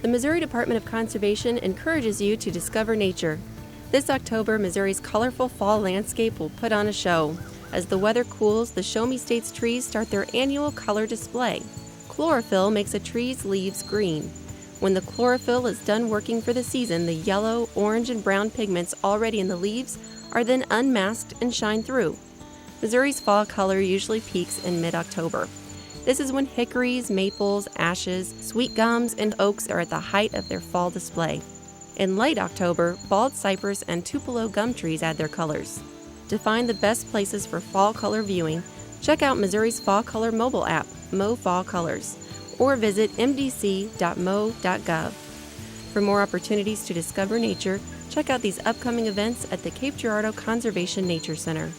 The Missouri Department of Conservation encourages you to discover nature. This October, Missouri's colorful fall landscape will put on a show. As the weather cools, the Show Me State's trees start their annual color display. Chlorophyll makes a tree's leaves green. When the chlorophyll is done working for the season, the yellow, orange, and brown pigments already in the leaves are then unmasked and shine through. Missouri's fall color usually peaks in mid-October. This is when hickories, maples, ashes, sweetgums, and oaks are at the height of their fall display. In late October, bald cypress and tupelo gum trees add their colors. To find the best places for fall color viewing, check out Missouri's Fall Color mobile app, Mo Fall Colors, or visit mdc.mo.gov. For more opportunities to discover nature, check out these upcoming events at the Cape Girardeau Conservation Nature Center.